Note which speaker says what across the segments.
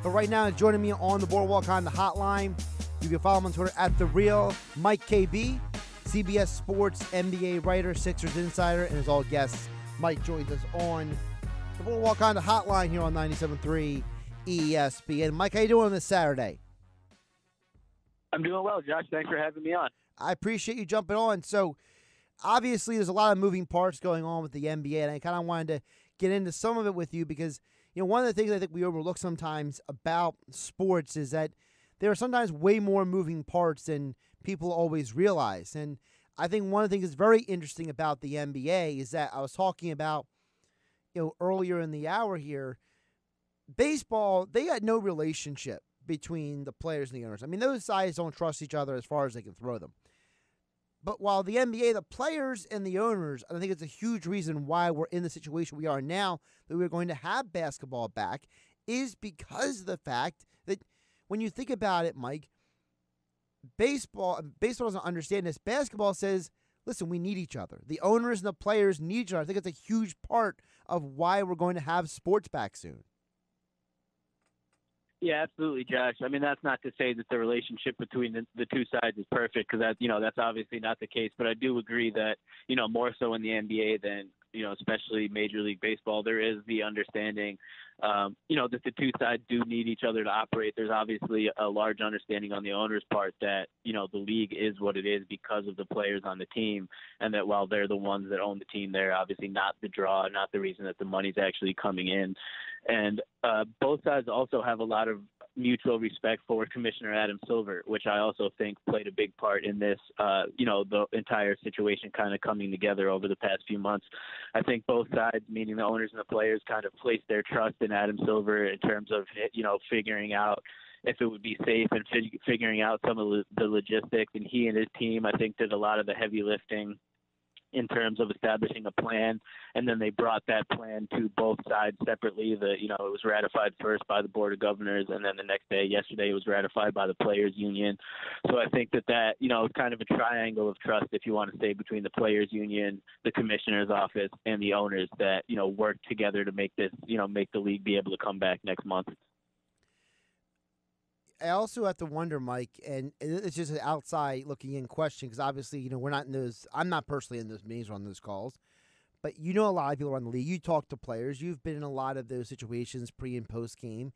Speaker 1: But right now, joining me on the Boardwalk on the hotline, you can follow him on Twitter at @TheReal Mike KB, CBS Sports NBA writer, Sixers insider, and as all guests, Mike joins us on the Boardwalk on the hotline here on 97.3 ESPN. Mike, how you doing on this Saturday?
Speaker 2: I'm doing well, Josh. Thanks for having me on.
Speaker 1: I appreciate you jumping on. So, obviously, there's a lot of moving parts going on with the NBA, and I kind of wanted to get into some of it with you because, one of the things I think we overlook sometimes about sports is that there are sometimes way more moving parts than people always realize. And I think one of the things that's very interesting about the NBA is that I was talking about, earlier in the hour here, baseball, they got no relationship between the players and the owners. I mean, those sides don't trust each other as far as they can throw them. But while the NBA, the players and the owners, and I think it's a huge reason why we're in the situation we are now, that we're going to have basketball back, is because of the fact that when you think about it, Mike, baseball doesn't understand this. Basketball says, listen, we need each other. The owners and the players need each other. I think it's a huge part of why we're going to have sports back soon.
Speaker 2: Yeah, absolutely, Josh. I mean, that's not to say that the relationship between the two sides is perfect, because that's obviously not the case. But I do agree that, more so in the NBA than, especially Major League Baseball, there is the understanding, that the two sides do need each other to operate. There's obviously a large understanding on the owner's part that, the league is what it is because of the players on the team, and that while they're the ones that own the team, they're obviously not the draw, not the reason that the money's actually coming in. And both sides also have a lot of mutual respect for Commissioner Adam Silver, which I also think played a big part in this, the entire situation kind of coming together over the past few months. I think both sides, meaning the owners and the players, kind of placed their trust in Adam Silver in terms of, figuring out if it would be safe and figuring out some of the logistics. And he and his team, I think, did a lot of the heavy lifting in terms of establishing a plan, and then they brought that plan to both sides separately. It was ratified first by the Board of Governors, and then the next day, yesterday, it was ratified by the Players Union. So I think that is kind of a triangle of trust, if you want to say, between the Players Union, the Commissioner's office, and the owners that, work together to make this, make the league be able to come back next month.
Speaker 1: I also have to wonder, Mike, and it's just an outside looking in question because obviously, we're not in those. I'm not personally in those meetings or on those calls, but a lot of people around the league. You talk to players. You've been in a lot of those situations pre and post game.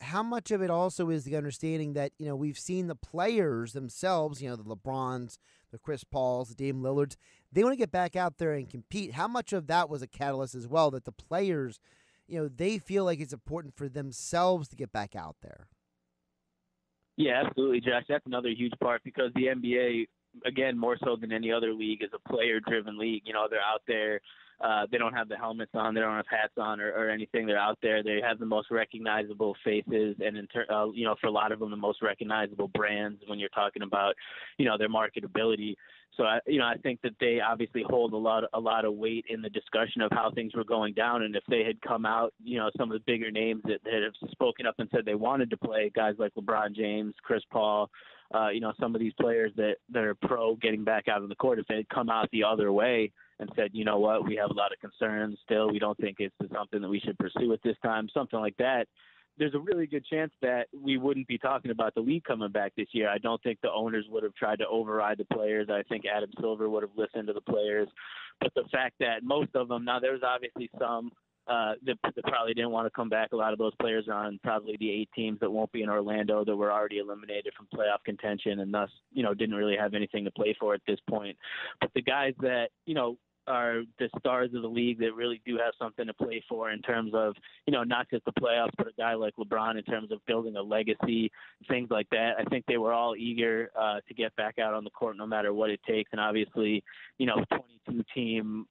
Speaker 1: How much of it also is the understanding that we've seen the players themselves. The LeBrons, the Chris Pauls, the Dame Lillards. They want to get back out there and compete. How much of that was a catalyst as well? That the players, they feel like it's important for themselves to get back out there.
Speaker 2: Yeah, absolutely, Josh. That's another huge part because the NBA, again, more so than any other league, is a player-driven league. They're out there. They don't have the helmets on. They don't have hats on or anything. They're out there. They have the most recognizable faces and, for a lot of them, the most recognizable brands when you're talking about, their marketability. So, I think that they obviously hold a lot of weight in the discussion of how things were going down. And if they had come out, some of the bigger names that have spoken up and said they wanted to play, guys like LeBron James, Chris Paul, some of these players that are pro getting back out on the court, if they had come out the other way and said, you know what, we have a lot of concerns still, we don't think it's something that we should pursue at this time, something like that, there's a really good chance that we wouldn't be talking about the league coming back this year. I don't think the owners would have tried to override the players. I think Adam Silver would have listened to the players. But the fact that most of them, now there's obviously some that probably didn't want to come back. A lot of those players are on probably the 8 teams that won't be in Orlando that were already eliminated from playoff contention and thus, didn't really have anything to play for at this point. But the guys that, are the stars of the league that really do have something to play for in terms of, not just the playoffs, but a guy like LeBron in terms of building a legacy, things like that. I think they were all eager to get back out on the court no matter what it takes. And obviously, 22-team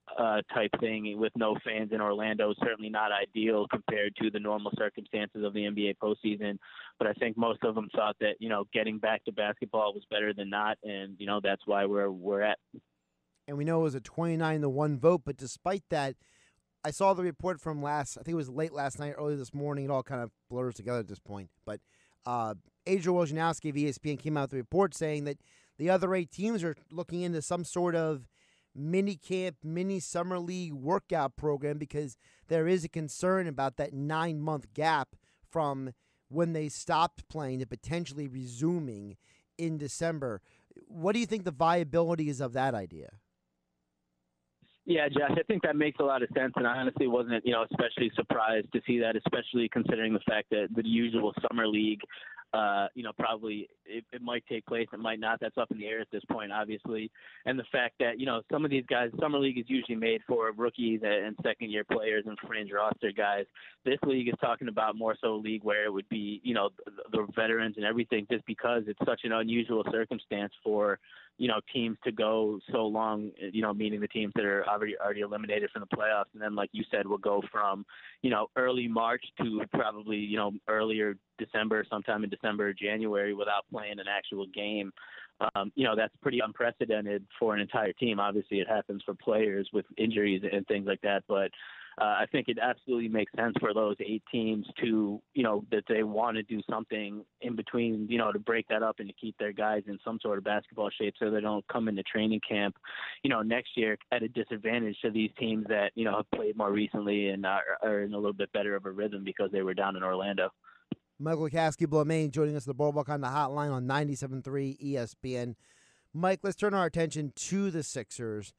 Speaker 2: type thing with no fans in Orlando is certainly not ideal compared to the normal circumstances of the NBA postseason. But I think most of them thought that, getting back to basketball was better than not. And, that's why we're at.
Speaker 1: And we know it was a 29-1 vote, but despite that, I saw the report from I think it was late last night, early this morning. It all kind of blurs together at this point. But Adrian Wojnarowski of ESPN came out with a report saying that the other 8 teams are looking into some sort of mini camp, mini summer league workout program because there is a concern about that 9-month gap from when they stopped playing to potentially resuming in December. What do you think the viability is of that idea?
Speaker 2: Yeah, Josh, I think that makes a lot of sense, and I honestly wasn't, especially surprised to see that, especially considering the fact that the usual summer league, probably it might take place, it might not. That's up in the air at this point, obviously. And the fact that, some of these guys, summer league is usually made for rookies and second-year players and fringe roster guys. This league is talking about more so a league where it would be, the veterans and everything, just because it's such an unusual circumstance for, teams to go so long, meaning the teams that are already eliminated from the playoffs. And then, like you said, will go from, early March to probably, earlier December, sometime in December or January without playing an actual game. That's pretty unprecedented for an entire team. Obviously, it happens for players with injuries and things like that. But I think it absolutely makes sense for those 8 teams to, that they want to do something in between, to break that up and to keep their guys in some sort of basketball shape so they don't come into training camp, next year at a disadvantage to these teams that, have played more recently and are in a little bit better of a rhythm because they were down in Orlando.
Speaker 1: Michael-Kaskey-Blomain joining us at the Boardwalk on the hotline on 97.3 ESPN. Mike, let's turn our attention to the Sixers.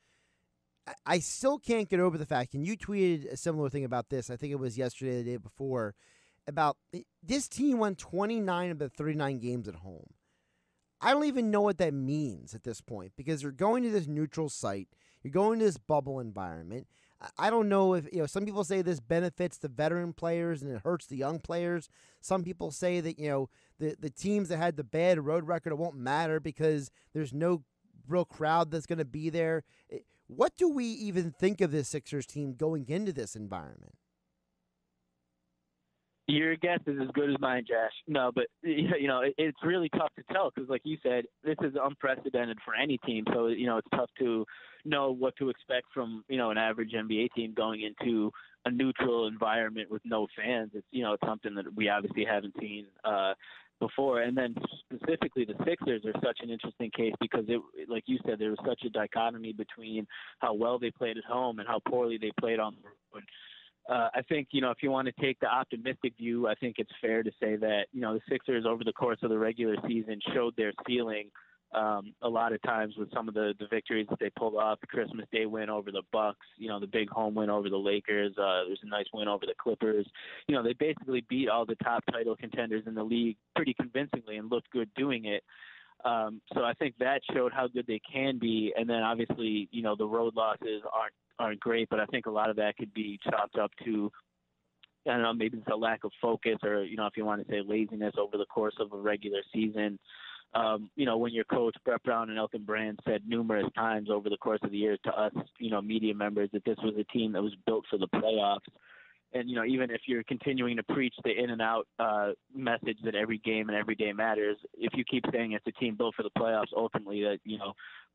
Speaker 1: I still can't get over the fact, and you tweeted a similar thing about this, I think it was yesterday or the day before, about this team won 29 of the 39 games at home. I don't even know what that means at this point because you're going to this neutral site. You're going to this bubble environment. I don't know if, some people say this benefits the veteran players and it hurts the young players. Some people say that, the teams that had the bad road record, it won't matter because there's no real crowd that's going to be there. What do we even think of this Sixers team going into this environment?
Speaker 2: Your guess is as good as mine, Josh. No, but, it's really tough to tell because, like you said, this is unprecedented for any team. So, it's tough to know what to expect from, an average NBA team going into a neutral environment with no fans. It's something that we obviously haven't seen before. And then specifically the Sixers are such an interesting case because like you said, there was such a dichotomy between how well they played at home and how poorly they played on the road. I think, if you want to take the optimistic view, I think it's fair to say that, the Sixers over the course of the regular season showed their ceiling a lot of times with some of the victories that they pulled off. The Christmas Day win over the Bucks, the big home win over the Lakers. There's a nice win over the Clippers. They basically beat all the top title contenders in the league pretty convincingly and looked good doing it. So I think that showed how good they can be. And then obviously, the road losses aren't great, but I think a lot of that could be chalked up to, I don't know, maybe it's a lack of focus or, if you want to say laziness over the course of a regular season. When your coach, Brett Brown and Elton Brand, said numerous times over the course of the year to us, media members, that this was a team that was built for the playoffs. And, even if you're continuing to preach the in and out message that every game and every day matters, if you keep saying it's a team built for the playoffs, ultimately that,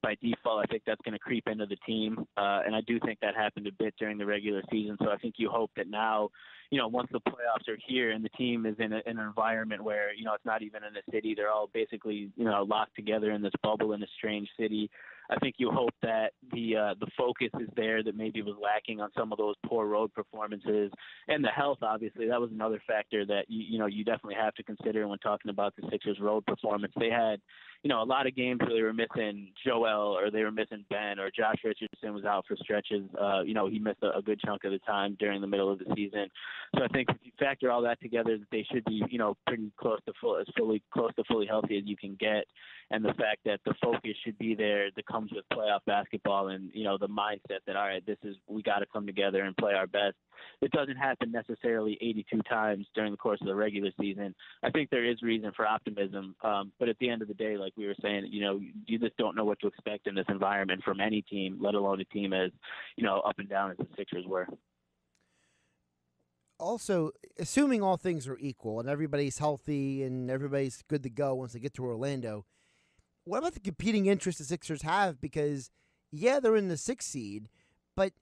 Speaker 2: by default, I think that's going to creep into the team. And I do think that happened a bit during the regular season. So I think you hope that now, once the playoffs are here and the team is in an environment where, it's not even in a city, they're all basically, locked together in this bubble in a strange city. I think you hope that the focus is there that maybe was lacking on some of those poor road performances, and the health. Obviously, that was another factor that you definitely have to consider when talking about the Sixers' road performance. They had a lot of games where they were missing Joel or they were missing Ben or Josh Richardson was out for stretches. He missed a good chunk of the time during the middle of the season. So I think if you factor all that together, that they should be pretty close to fully healthy as you can get, and the fact that the focus should be there that comes with playoff basketball and the mindset that, all right, we got to come together and play our best. It doesn't happen necessarily 82 times during the course of the regular season. I think there is reason for optimism, but at the end of the day, like we were saying, you just don't know what to expect in this environment from any team, let alone a team as up and down as the Sixers were.
Speaker 1: Also, assuming all things are equal and everybody's healthy and everybody's good to go once they get to Orlando, what about the competing interests the Sixers have? Because, yeah, they're in the 6th seed, but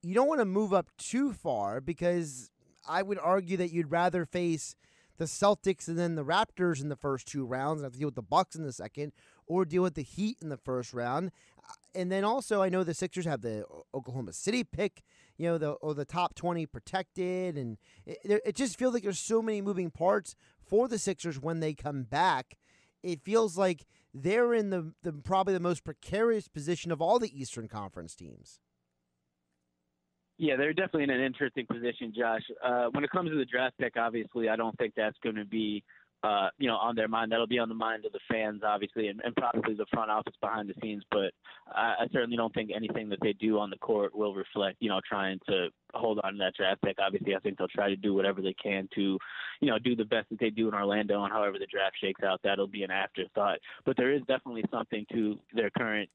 Speaker 1: you don't want to move up too far because I would argue that you'd rather face the Celtics and then the Raptors in the first 2 rounds and have to deal with the Bucks in the second, or deal with the Heat in the first round. And then also, I know the Sixers have the Oklahoma City pick, the top 20 protected, and it just feels like there's so many moving parts for the Sixers when they come back. It feels like they're in the probably the most precarious position of all the Eastern Conference teams.
Speaker 2: Yeah, they're definitely in an interesting position, Josh. When it comes to the draft pick, obviously, I don't think that's going to be on their mind. That'll be on the mind of the fans, obviously, and probably the front office behind the scenes. But I certainly don't think anything that they do on the court will reflect, trying to hold on to that draft pick. Obviously, I think they'll try to do whatever they can to, do the best that they do in Orlando, and however the draft shakes out, that'll be an afterthought. But there is definitely something to their current,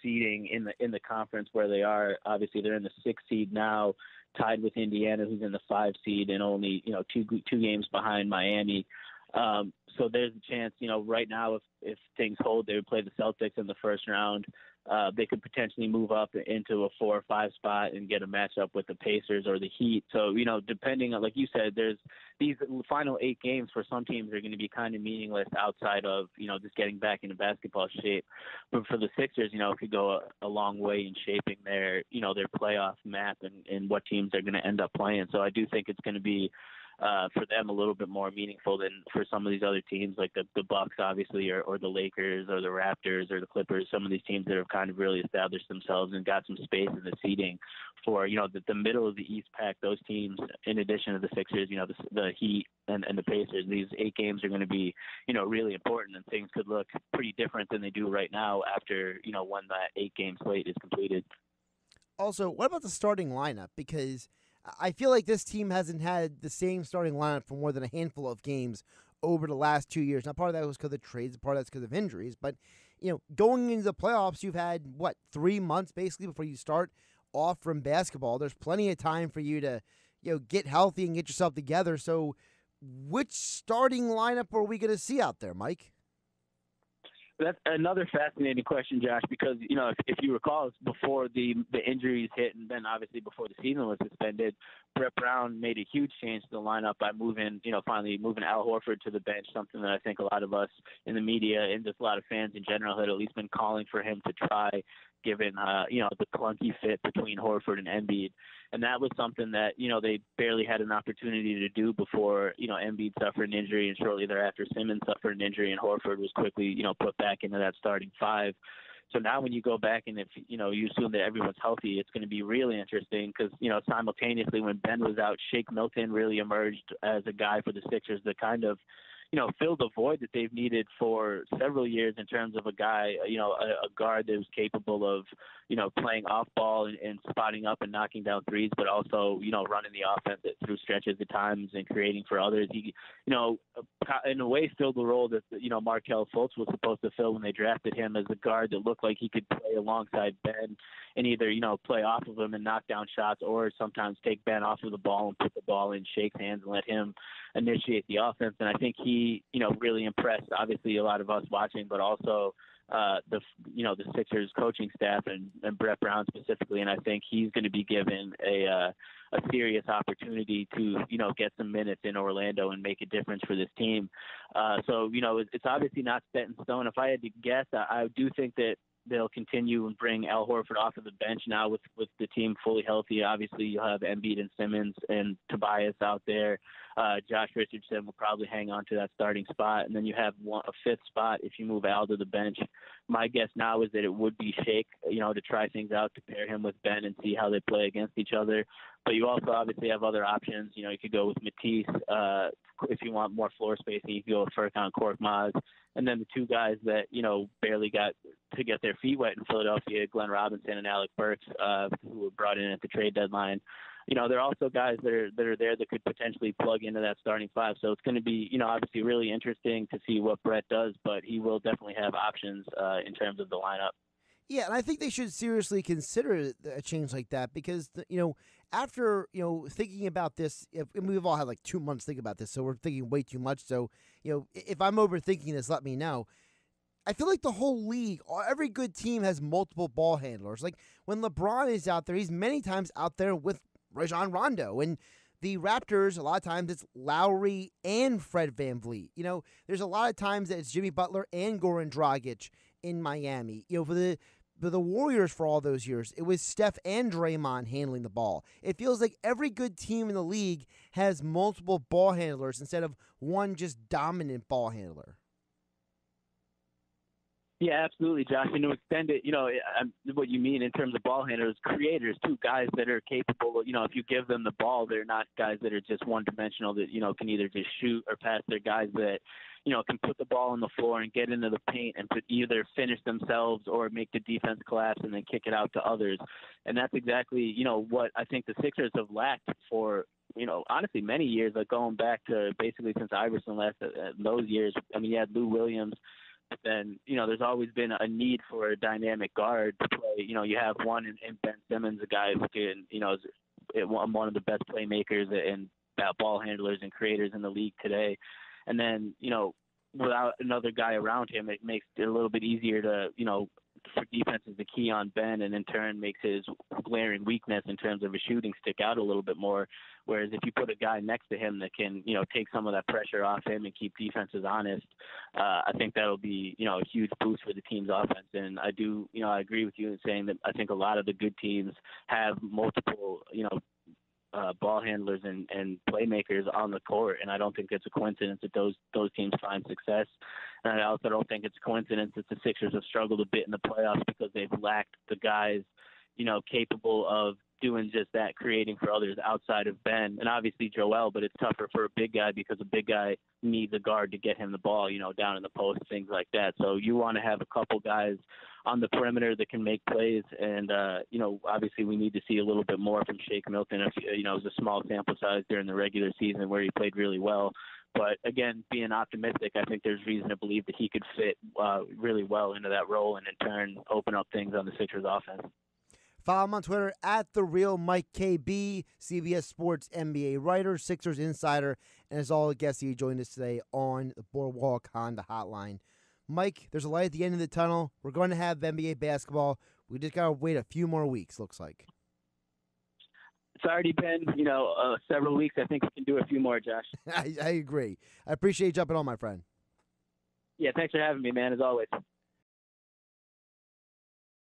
Speaker 2: seeding in the conference where they are. Obviously, they're in the 6th seed now, tied with Indiana, who's in the 5 seed, and only, two games behind Miami. So there's a chance, right now, if things hold, they would play the Celtics in the first round. They could potentially move up into a 4 or 5 spot and get a matchup with the Pacers or the Heat. So, depending on, like you said, there's these final 8 games for some teams are going to be kind of meaningless outside of, just getting back into basketball shape. But for the Sixers, it could go a long way in shaping their, their playoff map and what teams they're going to end up playing. So I do think it's going to be, for them a little bit more meaningful than for some of these other teams like the Bucks, obviously, or the Lakers or the Raptors or the Clippers, some of these teams that have kind of really established themselves and got some space in the seeding for, the middle of the East Pack. Those teams, in addition to the Sixers, the Heat and the Pacers, these 8 games are going to be, really important, and things could look pretty different than they do right now after, when that 8-game slate is completed.
Speaker 1: Also, what about the starting lineup? Because I feel like this team hasn't had the same starting lineup for more than a handful of games over the last 2 years. Now, part of that was because of trades, part of that's because of injuries. But, going into the playoffs, you've had, 3 months basically before you start off from basketball. There's plenty of time for you to, get healthy and get yourself together. So which starting lineup are we going to see out there, Mike?
Speaker 2: That's another fascinating question, Josh, because, if you recall, before the injuries hit and then obviously before the season was suspended, Brett Brown made a huge change to the lineup by finally moving Al Horford to the bench, something that I think a lot of us in the media and just a lot of fans in general had at least been calling for him to try, given, the clunky fit between Horford and Embiid. And that was something that, they barely had an opportunity to do before, Embiid suffered an injury, and shortly thereafter Simmons suffered an injury, and Horford was quickly, put back into that starting 5. So now when you go back and if, you assume that everyone's healthy, it's going to be really interesting because, simultaneously when Ben was out, Shake Milton really emerged as a guy for the Sixers that kind of, fill the void that they've needed for several years in terms of a guy, a guard that was capable of, playing off ball and spotting up and knocking down threes, but also, running the offense through stretches at times and creating for others. He, in a way filled the role that, Markelle Fultz was supposed to fill when they drafted him as a guard that looked like he could play alongside Ben and either, play off of him and knock down shots or sometimes take Ben off of the ball and put the ball in Shake's hands and let him initiate the offense. And I think he, really impressed, obviously, a lot of us watching, but also the Sixers coaching staff and Brett Brown specifically. And I think he's going to be given a serious opportunity to, get some minutes in Orlando and make a difference for this team. So, it's obviously not set in stone. If I had to guess, I do think that they'll continue and bring Al Horford off of the bench now with the team fully healthy. Obviously, you'll have Embiid and Simmons and Tobias out there. Josh Richardson will probably hang on to that starting spot. And then you have a 5th spot if you move Al to the bench. My guess now is that it would be Shake, to try things out, to pair him with Ben and see how they play against each other. But you also obviously have other options. You could go with Matisse if you want more floor spacing. You could go with Furkan Korkmaz. And then the 2 guys that, barely got to get their feet wet in Philadelphia, Glenn Robinson and Alec Burks, who were brought in at the trade deadline. They're also guys that are there that could potentially plug into that starting 5. So it's going to be, obviously really interesting to see what Brett does, but he will definitely have options in terms of the lineup.
Speaker 1: Yeah, and I think they should seriously consider a change like that because, after, thinking about this, and we've all had 2 months to think about this, so we're thinking way too much. So, if I'm overthinking this, let me know. I feel like the whole league, every good team has multiple ball handlers. Like when LeBron is out there, he's many times out there with Rajon Rondo. And the Raptors, a lot of times it's Lowry and Fred VanVleet. There's a lot of times that it's Jimmy Butler and Goran Dragic in Miami. For the the Warriors for all those years, it was Steph and Draymond handling the ball. It feels like every good team in the league has multiple ball handlers instead of one just dominant ball handler.
Speaker 2: Yeah, absolutely, Josh. And to extend it, what you mean in terms of ball handlers, creators too, guys that are capable of, if you give them the ball, they're not guys that are just one-dimensional that, can either just shoot or pass. They're guys that, can put the ball on the floor and get into the paint and either finish themselves or make the defense collapse and then kick it out to others. And that's exactly, what I think the Sixers have lacked for, honestly, many years, like going back to basically since Iverson left those years. I mean, you had Lou Williams. But then, there's always been a need for a dynamic guard to play. You have one in Ben Simmons, a guy who can, is one of the best playmakers and ball handlers and creators in the league today. And then, without another guy around him, it makes it a little bit easier to, for defenses to key on Ben, and in turn makes his glaring weakness in terms of his shooting stick out a little bit more. Whereas if you put a guy next to him that can, take some of that pressure off him and keep defenses honest, I think that'll be, a huge boost for the team's offense. And I do, I agree with you in saying that I think a lot of the good teams have multiple, ball handlers and playmakers on the court, and I don't think it's a coincidence that those teams find success. And I also don't think it's a coincidence that the Sixers have struggled a bit in the playoffs because they've lacked the guys, capable of doing just that, creating for others outside of Ben and obviously Joel, but it's tougher for a big guy because a big guy needs a guard to get him the ball, down in the post, things like that. So you want to have a couple guys on the perimeter that can make plays. And, obviously we need to see a little bit more from Shake Milton. It was a small sample size during the regular season where he played really well. But again, being optimistic, I think there's reason to believe that he could fit really well into that role and in turn open up things on the Sixers offense.
Speaker 1: Follow him on Twitter at @TheRealMikeKB, CBS Sports NBA writer, Sixers insider, and as all the guests, he joined us today on the Boardwalk Honda Hotline. Mike, there's a light at the end of the tunnel. We're going to have NBA basketball. We just got to wait a few more weeks, looks like.
Speaker 2: It's already been, several weeks. I think we can do a few more, Josh.
Speaker 1: I agree. I appreciate you jumping on, my friend.
Speaker 2: Yeah, thanks for having me, man, as always.